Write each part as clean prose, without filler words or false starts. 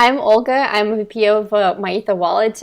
I'm Olga. I'm a VP of my Ehter wallet.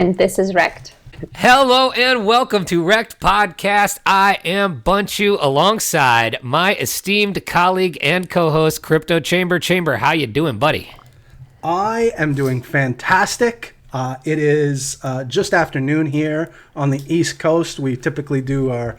And this is REKT. Hello and welcome to REKT Podcast. I am Bunchu alongside my esteemed colleague and co-host Crypto Chamber. Chamber, how you doing, buddy? I am doing fantastic. It is just afternoon here on the East Coast. We typically do our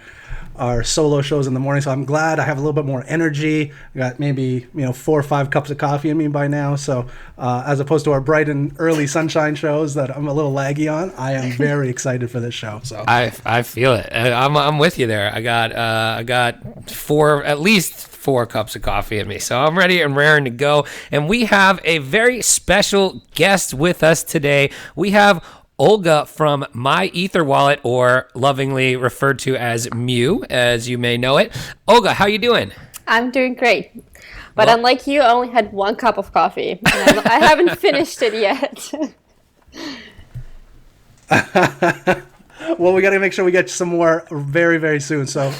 solo shows in the morning, so I'm glad I have a little bit more energy. I got maybe 4 or 5 cups of coffee in me by now, so as opposed to our bright and early sunshine shows that I'm a little laggy on, I am very excited for this show. So I feel it. I'm with you there. I got at least 4 cups of coffee in me, so I'm ready and raring to go. And we have a very special guest with us today. We have Olga from My Ehter Wallet, or lovingly referred to as MEW, as you may know it. Olga, how you doing? I'm doing great. But unlike you, I only had 1 cup of coffee. And I haven't finished it yet. Well, we got to make sure we get some more very, very soon. So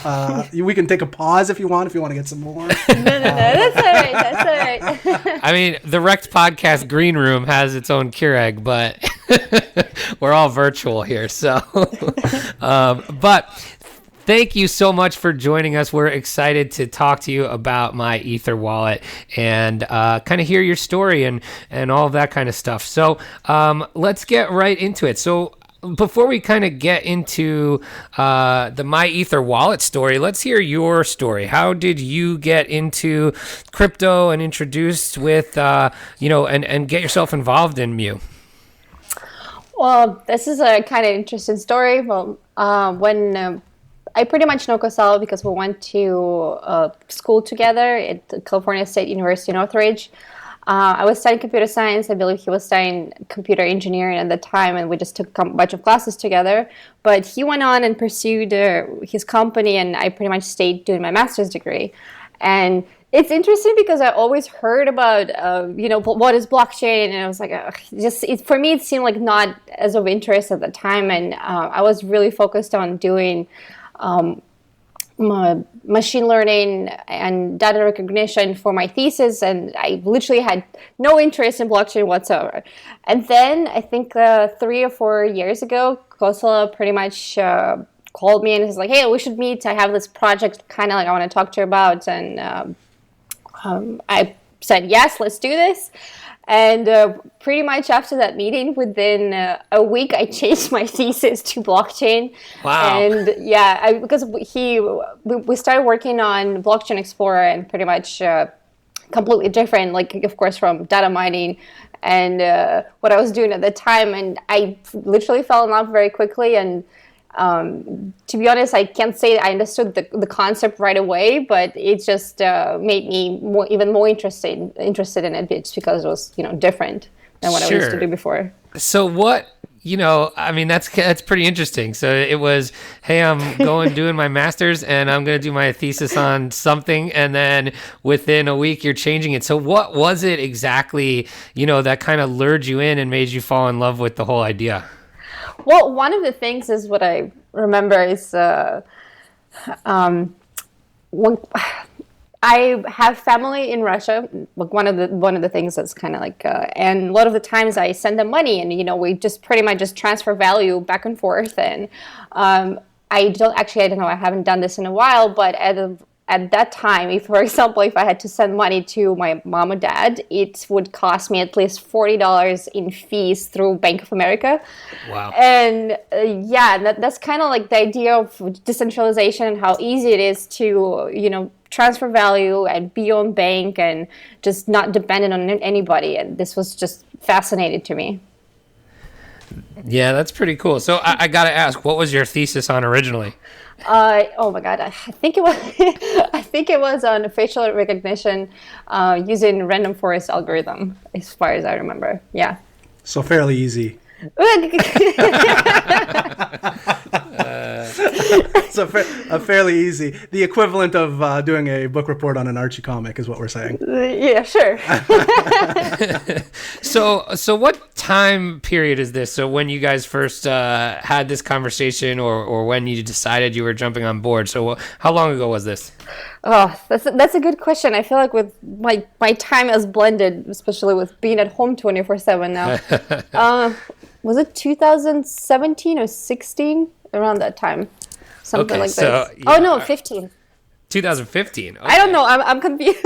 we can take a pause if you want to get some more. No, that's all right. That's all right. I mean, the REKT Podcast Green Room has its own Keurig, but we're all virtual here. So, but thank you so much for joining us. We're excited to talk to you about My Ehter Wallet and kind of hear your story and all of that kind of stuff. So let's get right into it. So before we kind of get into the My Ehter Wallet story, let's hear your story. How did you get into crypto and introduced with, and get yourself involved in MEW? Well, this is a kind of interesting story. Well, when I pretty much know Cosell because we went to school together at California State University, Northridge. I was studying computer science. I believe he was studying computer engineering at the time, and we just took a bunch of classes together. But he went on and pursued his company, and I pretty much stayed doing my master's degree. And it's interesting because I always heard about, what is blockchain, and I was like, for me, it seemed like not as of interest at the time, and I was really focused on doing machine learning and data recognition for my thesis, and I literally had no interest in blockchain whatsoever. And then I think 3 or 4 years ago, Kosala pretty much called me and was like, hey, we should meet. I have this project kind of like I want to talk to you about. And I said, yes, let's do this. And pretty much after that meeting, within a week, I changed my thesis to blockchain. Wow. And yeah, because we started working on Blockchain Explorer, and pretty much completely different, like, of course, from data mining and what I was doing at the time. And I literally fell in love very quickly. And to be honest, I can't say I understood the concept right away, but it just made me even more interested in it, just because it was different than what I used to do before. So what? That's pretty interesting. So it was, hey, I'm doing my master's, and I'm going to do my thesis on something, and then within a week you're changing it. So what was it exactly, that kind of lured you in and made you fall in love with the whole idea? Well, one of the things is what I remember is when I have family in Russia. Like one of the things that's kind of like, and a lot of the times I send them money, and we just pretty much just transfer value back and forth. And I don't know, I haven't done this in a while, but at that time, for example, if I had to send money to my mom or dad, it would cost me at least $40 in fees through Bank of America. Wow. And that's kind of like the idea of decentralization and how easy it is to, transfer value and be your own bank and just not dependent on anybody. And this was just fascinating to me. Yeah, that's pretty cool. So I got to ask, what was your thesis on originally? Oh my God, I think it was on facial recognition using random forest algorithm, as far as I remember. Yeah. So fairly easy. It's a fairly easy, the equivalent of doing a book report on an Archie comic is what we're saying. Yeah, sure. So what time period is this? So when you guys first had this conversation, or when you decided you were jumping on board? So how long ago was this? Oh, that's a good question. I feel like with my time has blended, especially with being at home 24/7 now. Was it 2017 or 16? Around that time, something Okay, like so, this. yeah. Oh no, 15. 2015. Okay. I don't know. I'm confused.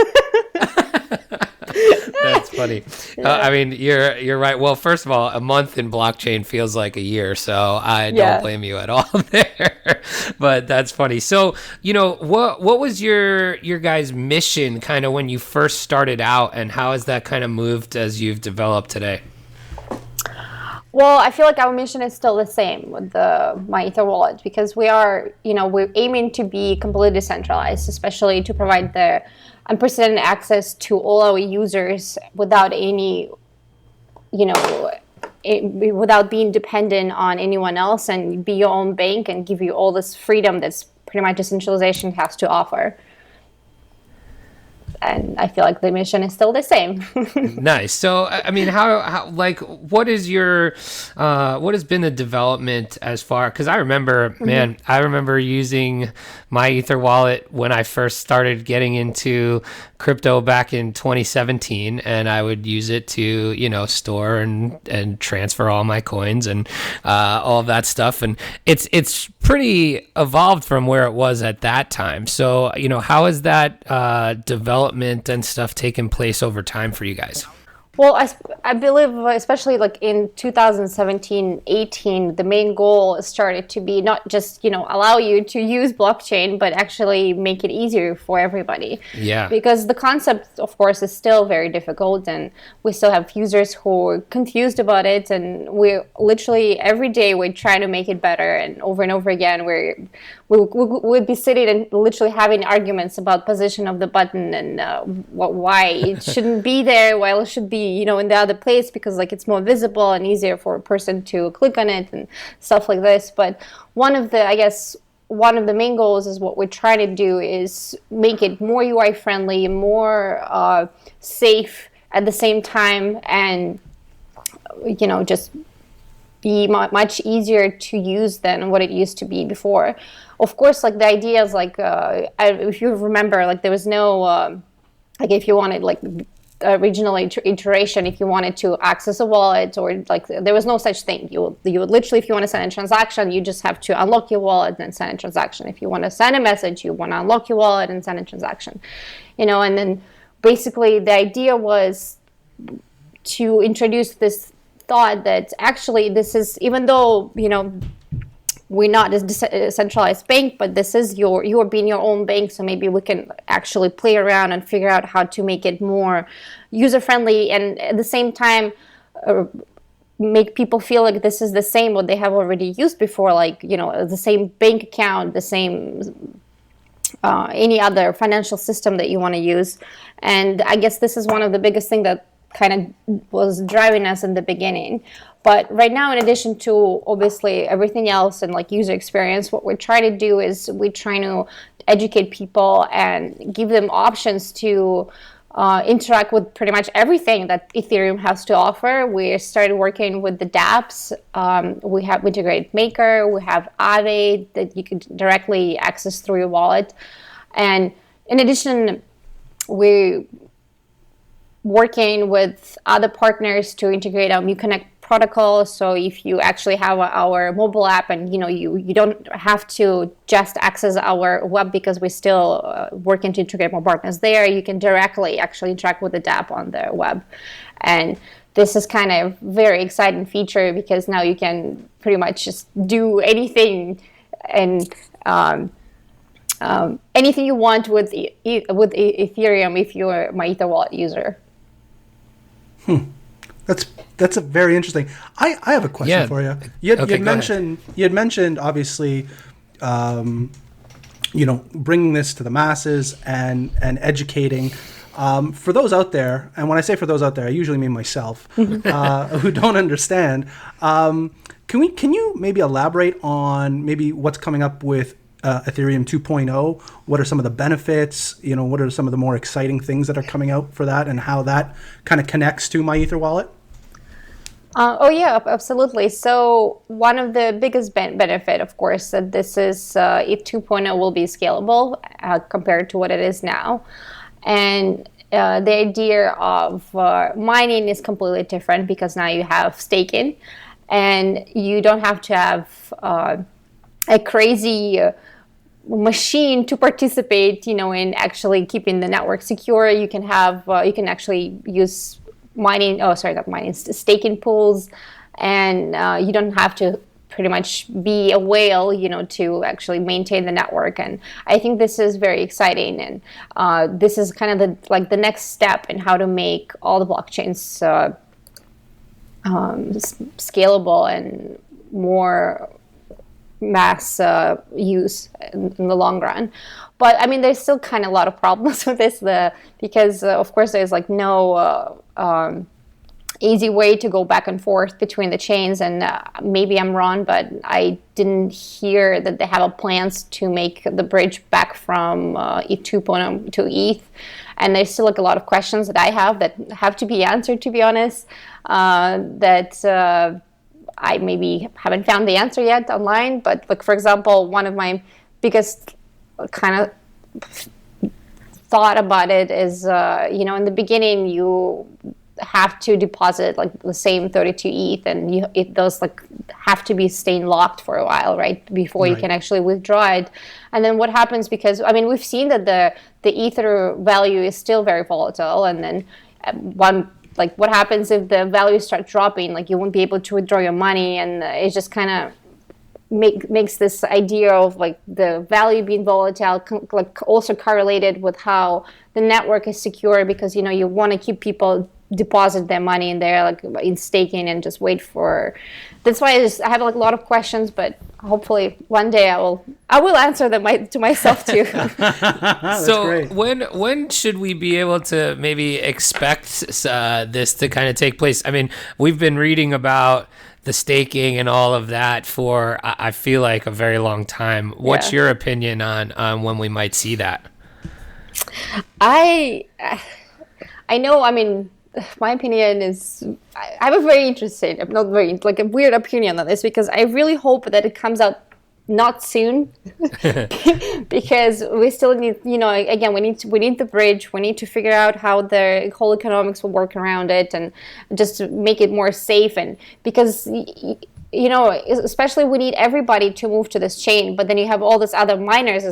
That's funny. I mean, you're right. Well, first of all, a month in blockchain feels like a year, so I don't blame you at all there. But that's funny. So, what was your guys' mission kind of when you first started out, and how has that kind of moved as you've developed today? Well, I feel like our mission is still the same with the My Ether wallet, because we're aiming to be completely decentralized, especially to provide the unprecedented access to all our users without any, without being dependent on anyone else, and be your own bank and give you all this freedom that's pretty much decentralization has to offer. And I feel like the mission is still the same. Nice. So, I mean, how like, what is what has been the development as far? Because I remember, man, I remember using my Ether wallet when I first started getting into crypto back in 2017, and I would use it to, store and transfer all my coins and all of that stuff. And it's pretty evolved from where it was at that time. So, how has that development and stuff taken place over time for you guys? Well, I believe, especially like in 2017-18, the main goal started to be not just, allow you to use blockchain, but actually make it easier for everybody. Yeah. Because the concept, of course, is still very difficult, and we still have users who are confused about it, and we're literally every day we're trying to make it better, and over again we'd be sitting and literally having arguments about position of the button and why it shouldn't be there, while it should be, in the other place, because like it's more visible and easier for a person to click on it and stuff like this. But one of the main goals is what we're trying to do is make it more UI friendly, more safe at the same time, and just be much easier to use than what it used to be before. Of course, like the idea is like, if you remember, like there was no, like if you wanted like original iteration, if you wanted to access a wallet, or like there was no such thing. You would literally, if you want to send a transaction, you just have to unlock your wallet and send a transaction. If you want to send a message, you want to unlock your wallet and send a transaction. And then basically the idea was to introduce this thought that actually this is, even though we're not a decentralized bank, but this is you're being your own bank, so maybe we can actually play around and figure out how to make it more user friendly, and at the same time make people feel like this is the same what they have already used before, like the same bank account, the same any other financial system that you want to use. And I guess this is one of the biggest things that kind of was driving us in the beginning. But right now, in addition to obviously everything else and like user experience, what we're trying to do is we're trying to educate people and give them options to interact with pretty much everything that Ethereum has to offer. We started working with the dApps. We have integrated Maker. We have Aave that you could directly access through your wallet. And in addition, we're working with other partners to integrate our MeW protocol. So if you actually have our mobile app, and you don't have to just access our web, because we're still working to integrate more partners there, you can directly actually interact with the dApp on the web. And this is kind of very exciting feature, because now you can pretty much just do anything and anything you want with Ethereum if you're my Ether wallet user. That's a very interesting. I have a question for you. You had mentioned obviously, bringing this to the masses and educating For those out there, and when I say for those out there, I usually mean myself, who don't understand, can you maybe elaborate on maybe what's coming up with Ethereum 2.0? What are some of the benefits? What are some of the more exciting things that are coming out for that, and how that kind of connects to my Ether wallet? Oh yeah, absolutely. So one of the biggest benefit, of course, that this is ETH 2.0 will be scalable compared to what it is now. And the idea of mining is completely different because now you have staking, and you don't have to have a crazy machine to participate, in actually keeping the network secure. You can have you can actually use staking pools, and you don't have to pretty much be a whale, to actually maintain the network. And I think this is very exciting, and this is kind of the next step in how to make all the blockchains scalable and more mass use in the long run. But I mean, there's still kind of a lot of problems with this, because of course there's no easy way to go back and forth between the chains, and maybe I'm wrong, but I didn't hear that they have plans to make the bridge back from ETH 2.0 to ETH. And there's still a lot of questions that I have that have to be answered, to be honest, that I maybe haven't found the answer yet online. But for example, one of my biggest kind of thought about it is, in the beginning you have to deposit the same 32 ETH, and those have to be staying locked for a while, right, before you can actually withdraw it. And then what happens, because I mean, we've seen that the Ether value is still very volatile, and then what happens if the value starts dropping? You won't be able to withdraw your money, and it just kind of makes this idea of the value being volatile also correlated with how the network is secure, because you want to keep people deposit their money in there in staking and just wait for. That's why I have a lot of questions, but hopefully one day I will answer them to myself too. So great. when should we be able to maybe expect this to kind of take place? I mean, we've been reading about the staking and all of that for I feel like a very long time. What's your opinion on when we might see that? I know. I mean, my opinion is I have a very interesting, not very a weird opinion on this, because I really hope that it comes out not soon, because we still need, again, we need the bridge. We need to figure out how the whole economics will work around it, and just to make it more safe. And because especially we need everybody to move to this chain, but then you have all these other miners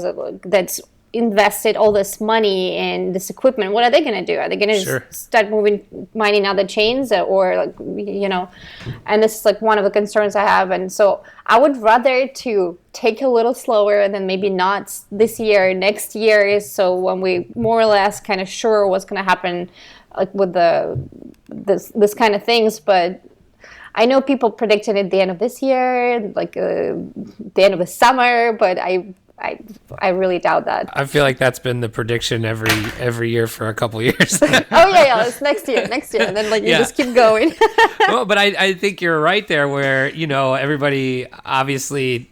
that's invested all this money in this equipment. What are they going to do? Are they going to just start mining other chains, or and this is one of the concerns I have. And so I would rather to take a little slower, and then maybe not this year, next year, is so when we more or less kind of sure what's going to happen with this kind of things. But I know people predicted at the end of this year, the end of the summer, but I really doubt that. I feel like that's been the prediction every year for a couple years. Oh yeah, it's next year, and then you just keep going. Well, but I think you're right there, where everybody obviously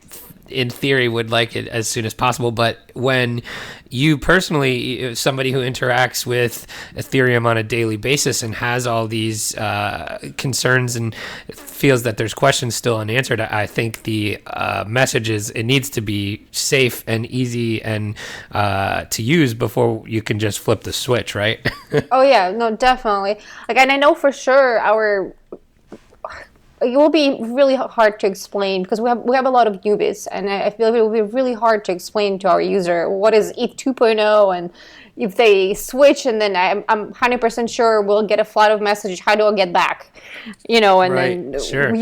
in theory would like it as soon as possible, but when you personally, somebody who interacts with Ethereum on a daily basis and has all these concerns and feels that there's questions still unanswered, I think the message is it needs to be safe and easy and to use before you can just flip the switch, right? Oh yeah, no, definitely. And I know for sure it will be really hard to explain, because we have a lot of newbies, and I feel it will be really hard to explain to our user what is ETH 2.0, and if they switch, and then I'm 100% sure we'll get a flood of messages, how do I get back? And right, then sure.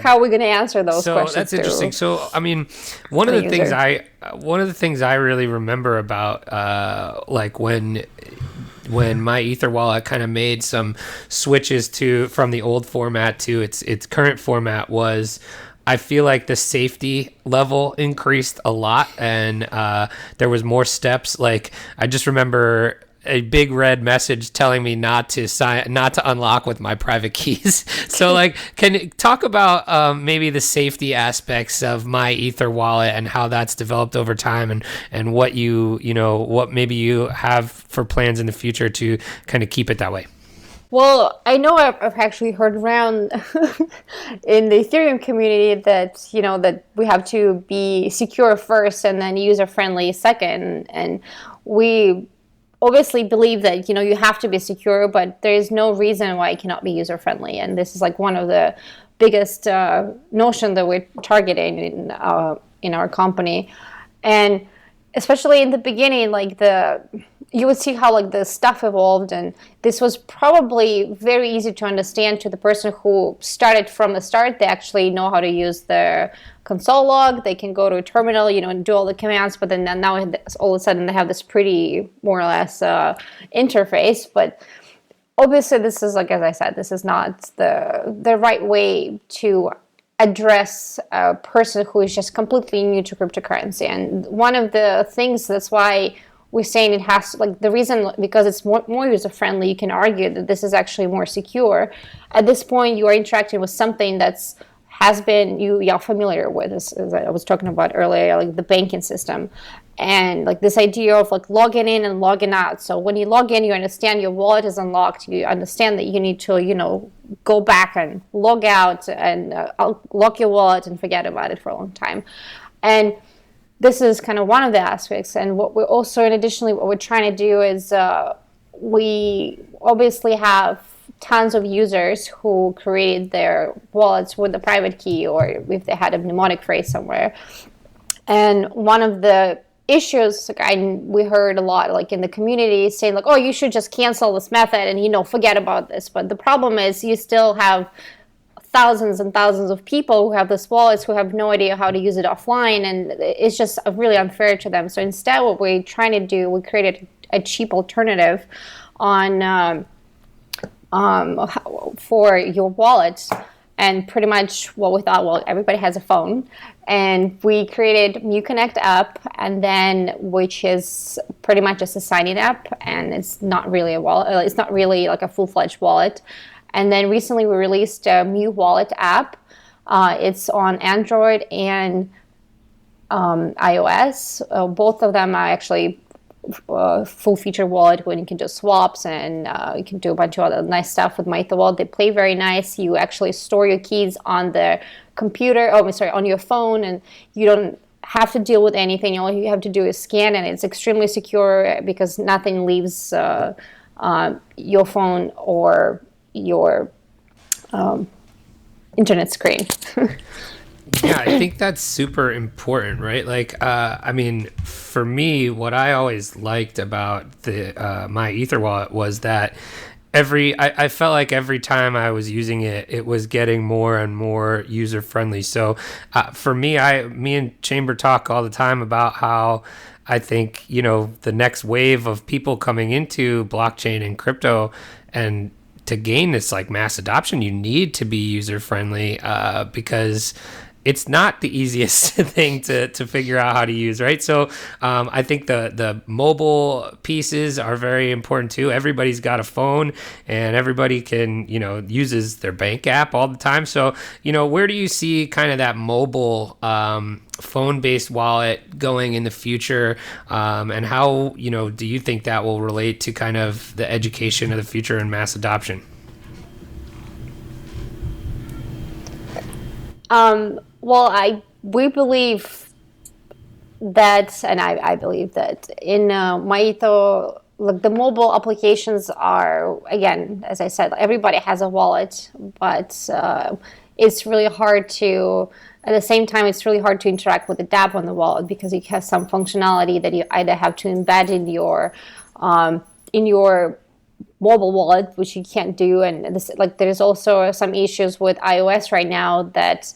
How are we going to answer those questions? So that's interesting. So I mean, one of the things I really remember about when my Ether wallet kind of made some switches from the old format to its current format was, I feel like the safety level increased a lot, and there was more steps. I just remember a big red message telling me not to unlock with my private keys. So like, can you talk about maybe the safety aspects of my Ether wallet and how that's developed over time, and what what maybe you have for plans in the future to kind of keep it that way? Well, I know I've actually heard around in the Ethereum community that, that we have to be secure first and then user friendly second. And we obviously believe that, you have to be secure, but there is no reason why it cannot be user friendly. And this is like one of the biggest notion that we're targeting in our company. And especially in the beginning, like you would see how like the stuff evolved, and this was probably very easy to understand to the person who started from the start. They actually know how to use their console log. They can go to a terminal, and do all the commands, but then now all of a sudden they have this pretty more or less interface. But obviously this is, like, as I said, this is not the right way to address a person who is just completely new to cryptocurrency. And one of the things, that's why we're saying it has to, like, the reason, because it's more user friendly, you can argue that this is actually more secure. At this point, you are interacting with something that's you're familiar with, as I was talking about earlier, like the banking system, and like this idea of like logging in and logging out. So when you log in, you understand your wallet is unlocked. You understand that you need to, go back and log out and lock your wallet and forget about it for a long time. And this is kind of one of the aspects. And what we're also, additionally, what we're trying to do is we obviously have tons of users who created their wallets with a private key, or if they had a mnemonic phrase somewhere. And one of the issues, like, we heard a lot, like in the community, saying like, oh, you should just cancel this method and forget about this. But the problem is you still have thousands and thousands of people who have these wallets who have no idea how to use it offline, and it's just really unfair to them. So instead, what we're trying to do, we created a cheap alternative on for your wallet. And pretty much what we thought, well, everybody has a phone, and we created MEW Connect app, and then which is pretty much just a signing app, and it's not really a wallet. It's not really like a full-fledged wallet. And then recently we released a MEW Wallet app. It's on Android and iOS. Both of them are actually full-feature wallet when you can do swaps, and you can do a bunch of other nice stuff with MyEther. They play very nice. You actually store your keys on the computer, on your phone, and you don't have to deal with anything. All you have to do is scan, and it's extremely secure because nothing leaves your phone or your internet screen. Yeah, I think that's super important, right? Like, for me, what I always liked about the my Ether wallet was that I felt like every time I was using it, it was getting more and more user friendly. So for me, me and Chamber talk all the time about how I think, the next wave of people coming into blockchain and crypto, and to gain this like mass adoption, you need to be user friendly because it's not the easiest thing to figure out how to use, right? So I think the mobile pieces are very important too. Everybody's got a phone, and everybody can, uses their bank app all the time. So, where do you see kind of that mobile phone-based wallet going in the future? And how, do you think that will relate to kind of the education of the future and mass adoption? Well, we believe that, and I believe that in MyEther, like the mobile applications are, again, as I said, everybody has a wallet, but it's really hard to, at the same time, it's really hard to interact with the dApp on the wallet because it has some functionality that you either have to embed in your mobile wallet, which you can't do, and this, like, there's also some issues with iOS right now that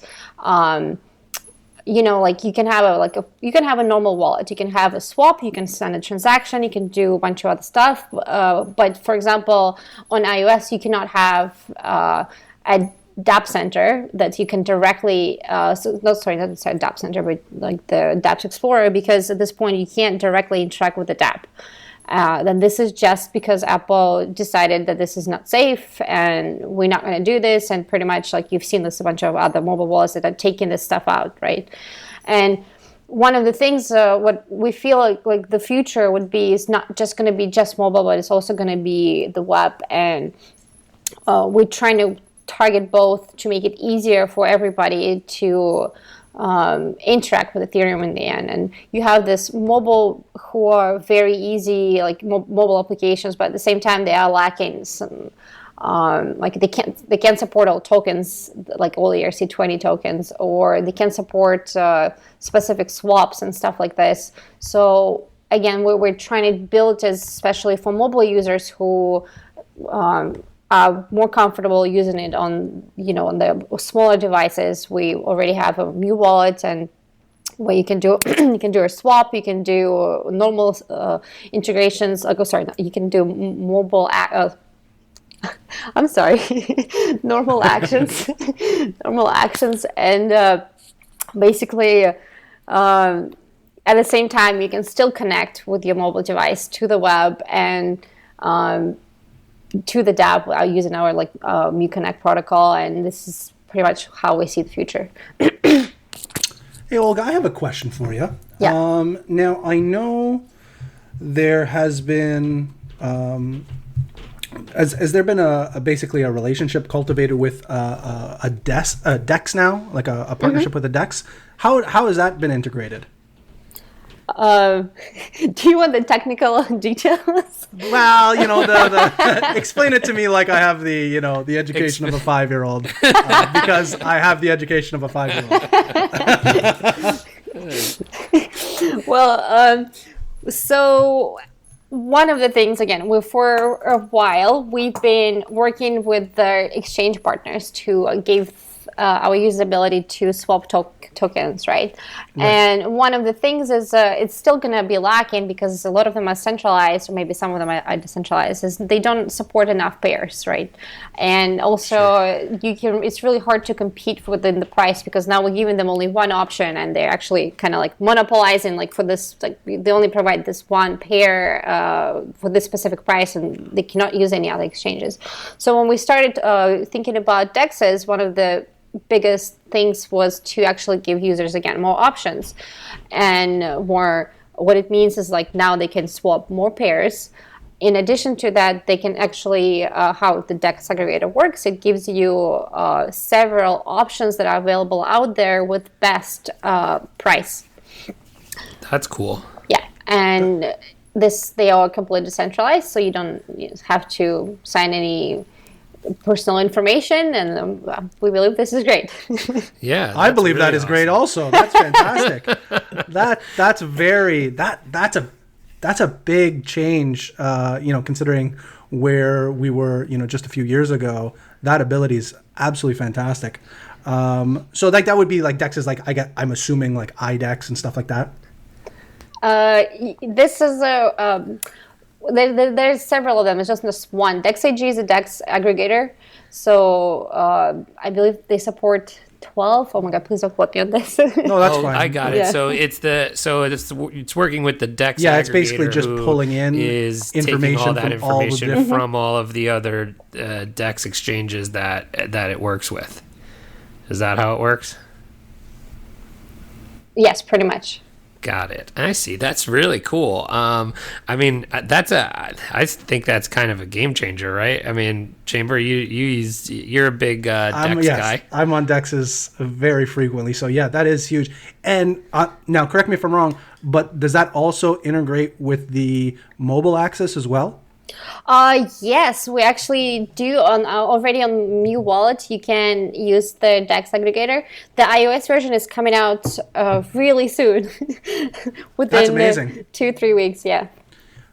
like you can have a normal wallet, you can have a swap, you can send a transaction, you can do a bunch of other stuff, but for example on iOS you cannot have a dApp Center that you can directly not dApp Center, but like the dApps Explorer, because at this point you can't directly interact with the dApp. then this is just because Apple decided that this is not safe and we're not going to do this. And pretty much like you've seen this a bunch of other mobile wallets that are taking this stuff out, right? And one of the things what we feel like the future would be is not just going to be just mobile, but it's also going to be the web. And we're trying to target both to make it easier for everybody to interact with Ethereum in the end. And you have this mobile who are very easy, like mobile applications, but at the same time they are lacking some, like they can't support all tokens, like all ERC20 tokens, or they can't support specific swaps and stuff like this. So again, we're trying to build it especially for mobile users who are more comfortable using it on, on the smaller devices. We already have a MEW wallet, and where you can do a swap, you can do normal integrations. You can do mobile. I'm sorry, normal actions, and basically. At the same time, you can still connect with your mobile device to the web and to the dApp using our MEW Connect protocol, and this is pretty much how we see the future. Hey, Olga, I have a question for you. Yeah. Now, I know there has been, has there been basically a relationship cultivated with a DEX now, like a partnership with a DEX? How has that been integrated? Do you want the technical details? Well, the explain it to me like I have the the education of a 5-year-old, because I have the education of a 5-year-old. Well, so one of the things, again, for a while we've been working with the exchange partners to give our users ability to swap tokens, right? And one of the things is it's still going to be lacking because a lot of them are centralized, or maybe some of them are decentralized, is they don't support enough pairs, right? And also it's really hard to compete within the price, because now we're giving them only one option, and they're actually kind of like monopolizing, like for this, like they only provide this one pair for this specific price, and they cannot use any other exchanges. So when we started thinking about DEXs, one of the biggest things was to actually give users, again, more options, and more. What it means is like now they can swap more pairs. In addition to that, they can actually how the DEX aggregator works, it gives you several options that are available out there with best price. That's cool. Yeah, and they are completely decentralized, so you don't have to sign any personal information, and we believe this is great. Yeah, I believe really that is awesome. great also. That's fantastic. That's a big change, considering where we were, just a few years ago. That ability is absolutely fantastic. So like that would be like DEX is like I'm assuming like IDEX and stuff like that. This is there's several of them. It's just this one. DEXAG is a DEX aggregator. So I believe they support 12. Oh my God, please don't quote me on this. No, that's fine. I got it. Yeah. So it's working with the DEX. Yeah, it's basically aggregator just who pulling in is information taking all that from all the information different- from all of the other DEX exchanges that it works with. Is that how it works? Yes, pretty much. Got it. I see. That's really cool. I mean, I think that's kind of a game changer, right? I mean, Chamber, you're a big DEX guy. I'm on DEXs very frequently, so yeah, that is huge. And now, correct me if I'm wrong, but does that also integrate with the mobile access as well? Yes, we actually do already on MEW Wallet. You can use the DEX aggregator. The iOS version is coming out really soon, within That's amazing. 2-3 weeks. Yeah.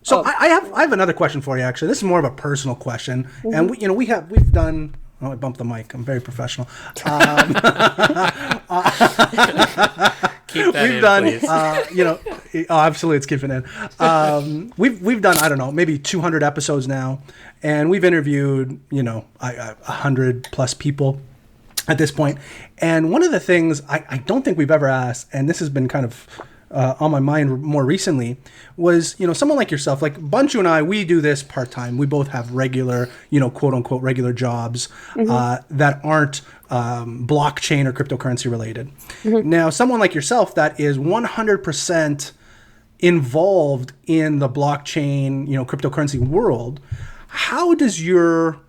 So I have another question for you. Actually, this is more of a personal question, and we've done. Oh, I bumped the mic. I'm very professional. Keep that We've in, done, please. absolutely, it's keeping in. We've done, I don't know, maybe 200 episodes now, and we've interviewed, 100 plus people at this point. And one of the things I don't think we've ever asked, and this has been kind of on my mind more recently was, someone like yourself, like Bunchu and I, we do this part-time. We both have regular, quote unquote, regular jobs that aren't blockchain or cryptocurrency related. Now, someone like yourself that is 100% involved in the blockchain, cryptocurrency world, how does your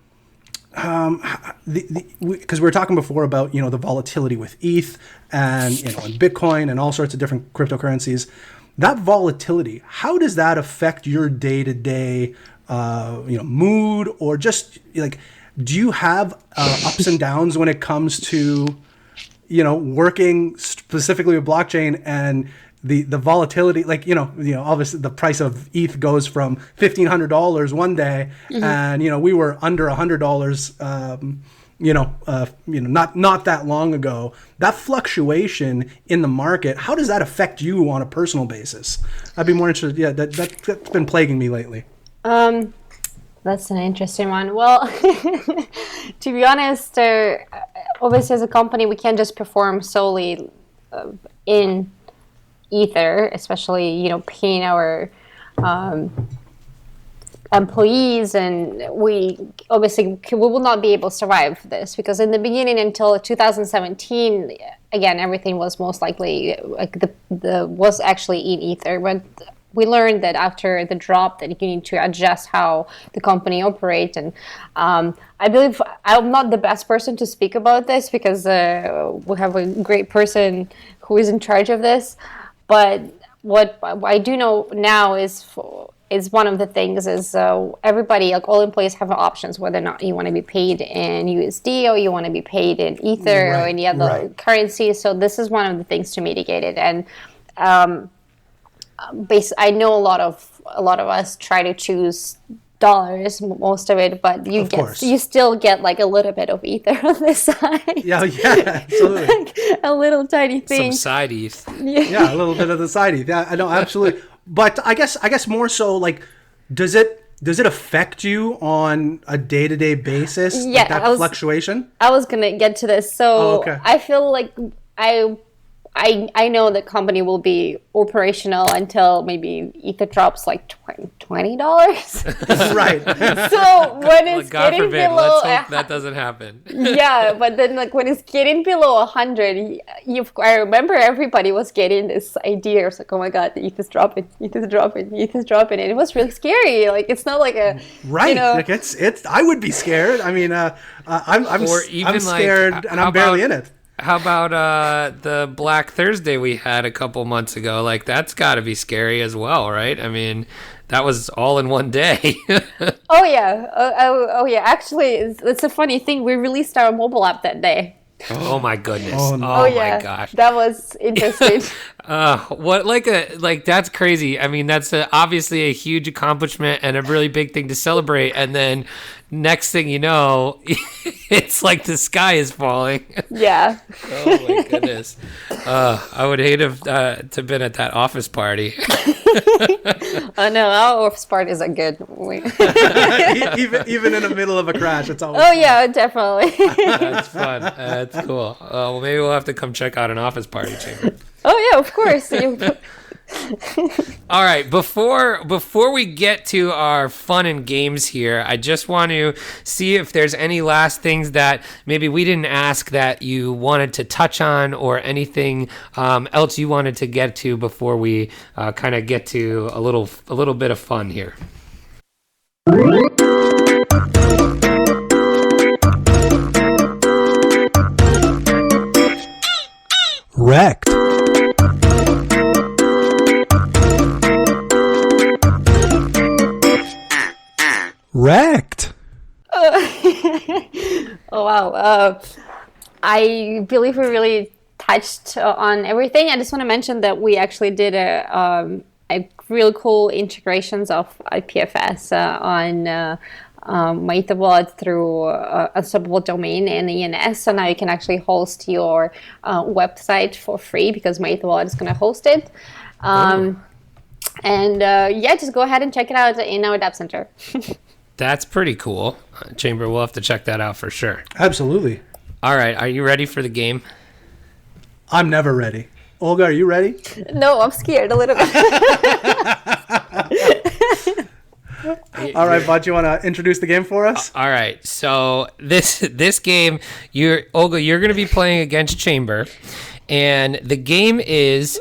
because we were talking before about the volatility with ETH and and Bitcoin and all sorts of different cryptocurrencies. That volatility, how does that affect your day-to-day mood, or just like, do you have ups and downs when it comes to working specifically with blockchain and the volatility, like obviously the price of ETH goes from $1,500 one day, and we were under $100, not that long ago. That fluctuation in the market, how does that affect you on a personal basis? I'd be more interested. Yeah, that's been plaguing me lately. That's an interesting one. Well, to be honest, obviously as a company, we can't just perform solely in Ether, especially paying our employees, and we will not be able to survive this, because in the beginning, until 2017, again, everything was most likely like was actually in Ether, but we learned that after the drop that you need to adjust how the company operates. And I believe I'm not the best person to speak about this, because we have a great person who is in charge of this. But what I do know now is one of the things is everybody, like all employees, have options whether or not you want to be paid in USD or you want to be paid in Ether or any other currency. So this is one of the things to mitigate it. And I know a lot of us try to choose dollars, most of it, but you still get like a little bit of Ether on the side. Yeah, absolutely. Like a little tiny thing. Some side ETH. Yeah, a little bit of the side ETH. Yeah, I know, absolutely. But I guess more so, like, does it affect you on a day-to-day basis? Yeah, like that fluctuation? I was gonna get to this. So okay. I feel like I know the company will be operational until maybe Ether drops like $20. Right. So when it's God getting forbid, below, let's hope that doesn't happen. Yeah, but then like when it's getting below 100, I remember everybody was getting this idea. It's like, oh my God, the ETH is dropping, ETH is dropping, ETH is dropping, and it was really scary. Like it's not like a right. Like it's. I would be scared. I mean, I'm scared, like, and I'm barely in it. How about the Black Thursday we had a couple months ago? Like, that's got to be scary as well, right? I mean, that was all in one day. Oh yeah. Actually, it's a funny thing. We released our mobile app that day. Oh my goodness! Oh, no. Oh my gosh! That was interesting. That's crazy. I mean, that's obviously a huge accomplishment and a really big thing to celebrate. And then next thing you know, it's like the sky is falling. Yeah. Oh my goodness! I would hate to been at that office party. Oh no, our office parties are good. even in the middle of a crash, it's always fun. Yeah, definitely. That's fun. That's cool. Well, maybe we'll have to come check out an office party, Chamber. Oh yeah, of course. All right, before we get to our fun and games here, I just want to see if there's any last things that maybe we didn't ask that you wanted to touch on, or anything else you wanted to get to before we kind of get to a little bit of fun here. REKT. REKT. Oh wow. I believe we really touched on everything. I just want to mention that we actually did a really cool integrations of IPFS on MEW wallet through a Unstoppable Domain and ENS. So now you can actually host your website for free, because MEW wallet is going to host it. Just go ahead and check it out in our Dap Center. That's pretty cool. Chamber, we'll have to check that out for sure. Absolutely. All right, are you ready for the game? I'm never ready. Olga, are you ready? No, I'm scared a little bit. All right, bud, you want to introduce the game for us? All right. So this game, Olga, you're going to be playing against Chamber, and the game is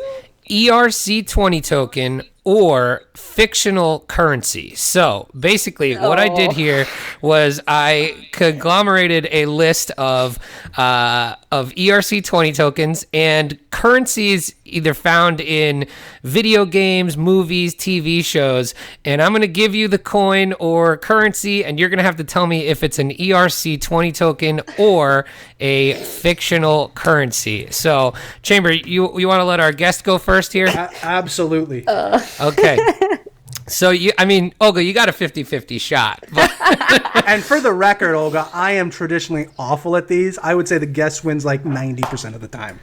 ERC20 token or fictional currency. So basically, what I did here was I conglomerated a list of ERC20 tokens and currencies either found in video games, movies, TV shows, and I'm going to give you the coin or currency, and you're going to have to tell me if it's an ERC20 token or a fictional currency. So, Chamber, you want to let our guest go first here? Absolutely. Okay. So, Olga, you got a 50-50 shot. And for the record, Olga, I am traditionally awful at these. I would say the guest wins like 90% of the time.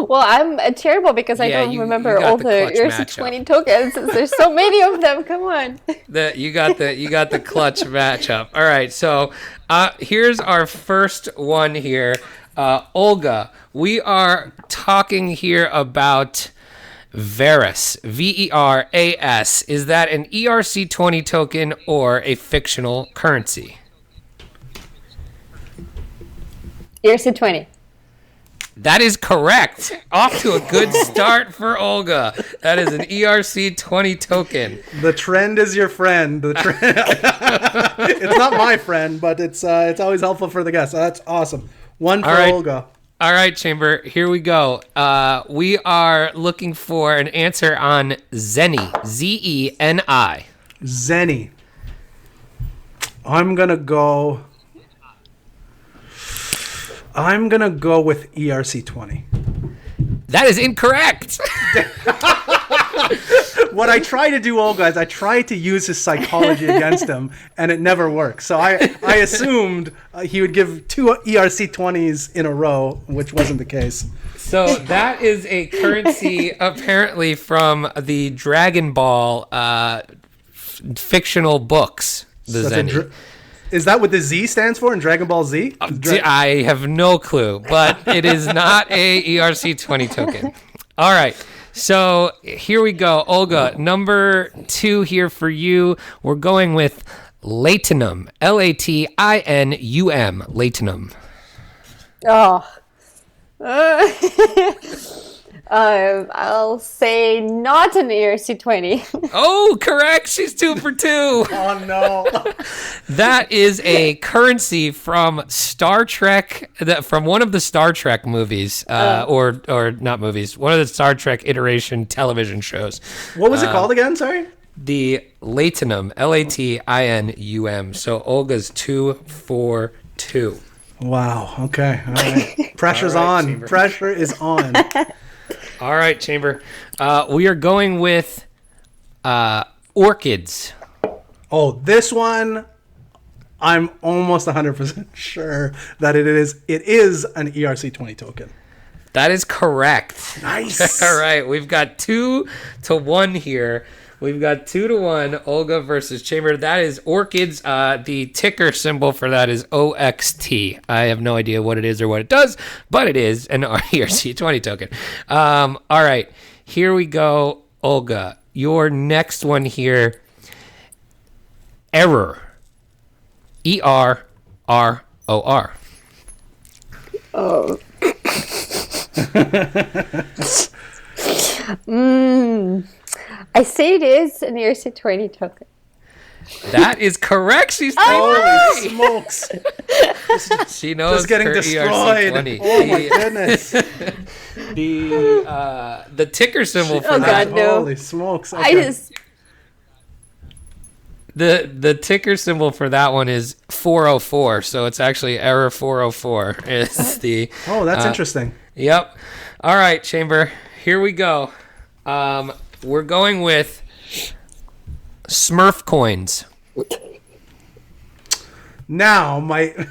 Well, I'm terrible because I don't remember all the ERC20 tokens. There's so many of them. Come on. You got the clutch matchup. All right, so here's our first one here. Olga, we are talking here about Veras, Veras. Is that an ERC20 token or a fictional currency? ERC20. That is correct. Off to a good start for Olga. That is an ERC20 token. The trend is your friend. It's not my friend, but it's always helpful for the guest. So that's awesome. One for Olga. All right, Chamber, here we go. We are looking for an answer on Zeni, Zeni. Zeni. I'm going to go with ERC20. That is incorrect. What I try to do, Olga, is I try to use his psychology against him, and it never works. So I assumed he would give 2 ERC20s in a row, which wasn't the case. So that is a currency apparently from the Dragon Ball fictional books, the Zeni. Is that what the Z stands for in Dragon Ball Z? I have no clue, but it is not a ERC20 token. All right. So here we go. Olga, number 2 here for you. We're going with Latinum. Latinum. Latinum. I'll say not an ERC20. Oh, correct. She's 2 for 2. Oh, no. That is a currency from Star Trek, from one of the Star Trek movies, or not movies, one of the Star Trek iteration television shows. What was it called again? Sorry? The Latinum, Latinum. So Olga's 2 for 2. Wow. Okay. All right. Pressure's on. Chamber. Pressure is on. All right, Chamber. We are going with orchids. Oh, this one, I'm almost 100% sure that it is an ERC20 token. That is correct. Nice. All right, we've got 2-1 here. We've got 2-1, Olga versus Chamber. That is orchids. The ticker symbol for that is OXT. I have no idea what it is or what it does, but it is an ERC20 token. All right, here we go, Olga. Your next one here, error. ERROR. Oh. I say it is an ERC20 token. That is correct. She's holy smokes. She knows just getting her destroyed. ERC20. Oh my goodness. The ticker symbol for that. God, no. Holy smokes. Okay. The ticker symbol for that one is 404, so it's actually error 404 is the. Oh, that's interesting. Yep. All right, Chamber. Here we go. We're going with Smurf coins. Now, my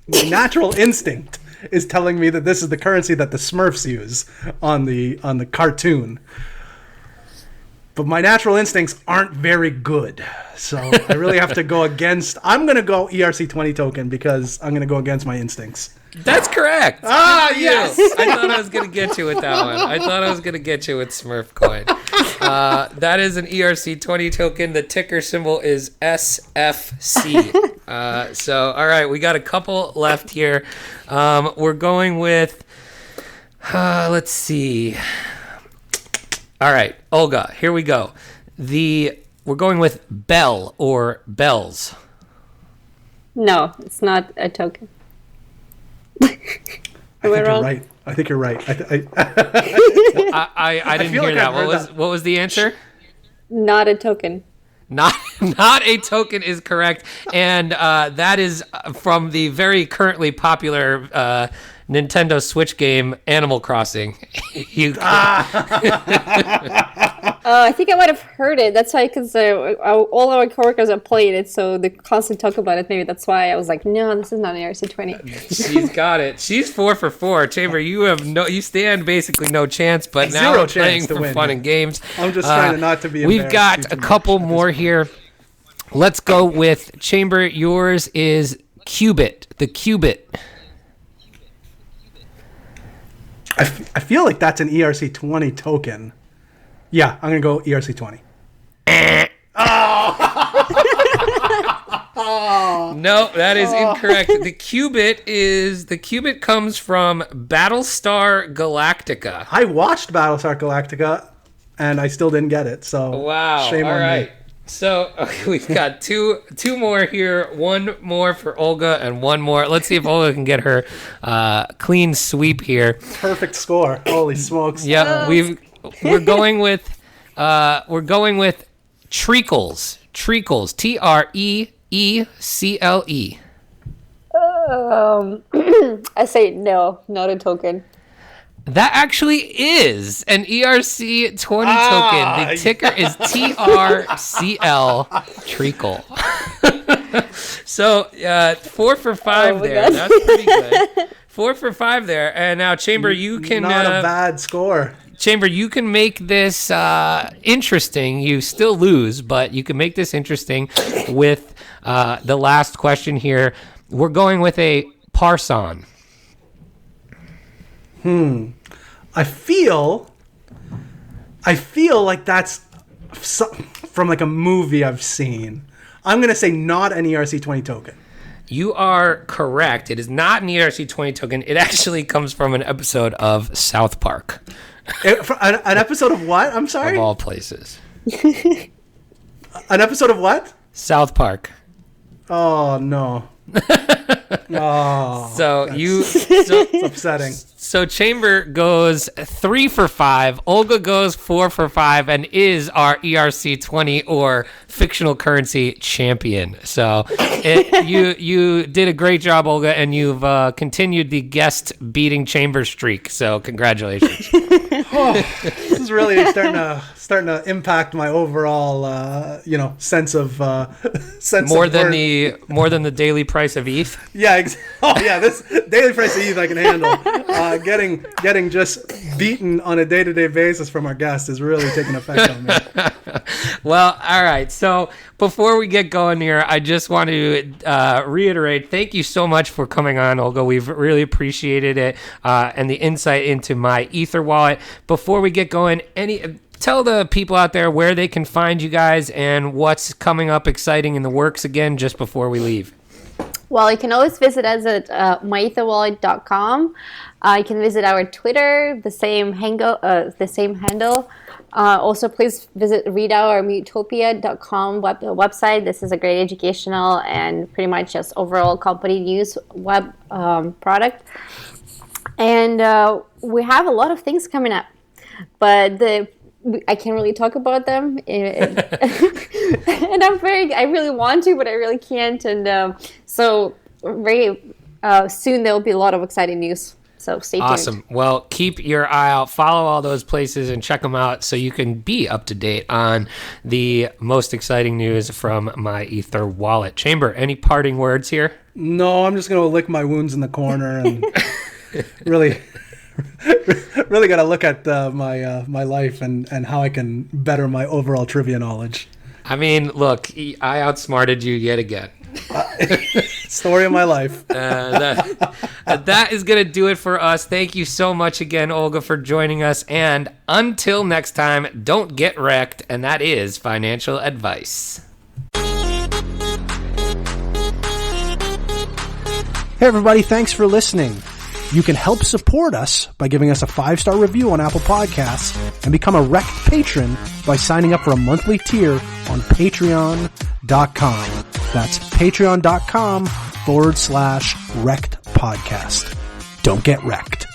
natural instinct is telling me that this is the currency that the Smurfs use on the cartoon. But my natural instincts aren't very good. So I really have to go against. I'm going to go ERC20 token because I'm going to go against my instincts. That's correct. Ah, Good for yes. you. I thought I was going to get you with that one. I thought I was going to get you with Smurf coin. That is an ERC20 token. The ticker symbol is SFC. So, all right, we got a couple left here. We're going with, let's see. All right, Olga, here we go. We're going with Bell or Bells. No, it's not a token. I think you're wrong? right. I think you're right. I didn't feel hear like that. I've heard What was the answer? Not a token. Not a token is correct, and that is from the very currently popular Nintendo Switch game Animal Crossing. I think I might have heard it. That's why, because all our coworkers are playing it, so they constantly talk about it. Maybe that's why I was like, no, this is not an ERC20. She's got it. She's 4 for 4. Chamber, you stand basically no chance, but now Zero we're playing chance to for win. fun and games. I'm just trying not to be We've embarrassed got a too much couple at this more here. Let's go with Chamber. Yours is Qubit. The Qubit. I feel like that's an ERC20 token. Yeah, I'm going to go ERC20. No, that is incorrect. The Qubit comes from Battlestar Galactica. I watched Battlestar Galactica, and I still didn't get it. So Wow. shame All on right. me. So we've got two more here. One more for Olga and one more. Let's see if Olga can get her clean sweep here. Perfect score. Holy smokes. Yeah, we're going with treacles. Treacles. TREECLE. I say no, not a token. That actually is an ERC20 token. The ticker is TRCL treacle. So 4 for 5 there. God. That's pretty good. 4 for 5 there. And now Chamber, you can Not a bad score. Chamber, you can make this interesting. You still lose, but you can make this interesting with the last question here. We're going with a parson. I feel like that's from like a movie I've seen. I'm going to say not an ERC20 token. You are correct. It is not an ERC20 token. It actually comes from an episode of South Park, An episode of what? I'm sorry? of all places. An episode of what? South Park. Oh, no. Oh, So it's upsetting. So Chamber goes 3 for 5. Olga goes 4 for 5 and is our ERC20 or fictional currency champion. So you did a great job, Olga, and you've continued the guest beating Chamber streak. So congratulations. This is really starting to impact my overall, sense of sense More of than worth. the daily price of ETH. Yeah. This daily price of ETH I can handle. Getting just beaten on a day-to-day basis from our guests is really taking effect on me. Well, all right. So before we get going here, I just want to reiterate, thank you so much for coming on, Olga. We've really appreciated it and the insight into my Ether wallet. Before we get going, tell the people out there where they can find you guys and what's coming up exciting in the works again just before we leave. Well, you can always visit us at myetherwallet.com. You can visit our Twitter, the same handle. Also, please read our mutopia.com website. This is a great educational and pretty much just overall company news web product. And we have a lot of things coming up, but I can't really talk about them, and I really want to, but I really can't. And so very soon there will be a lot of exciting news. So stay tuned. Awesome. Well, keep your eye out, follow all those places, and check them out so you can be up to date on the most exciting news from my Ether wallet. Chamber, any parting words here? No, I'm just gonna lick my wounds in the corner and really got to look at my life and how I can better my overall trivia knowledge. I mean, look, I outsmarted you yet again. Story of my life. That is going to do it for us. Thank you so much again, Olga, for joining us. And until next time, don't get wrecked. And that is financial advice. Hey, everybody. Thanks for listening. You can help support us by giving us a 5-star review on Apple Podcasts and become a REKT patron by signing up for a monthly tier on patreon.com. That's patreon.com/REKT podcast. Don't get wrecked.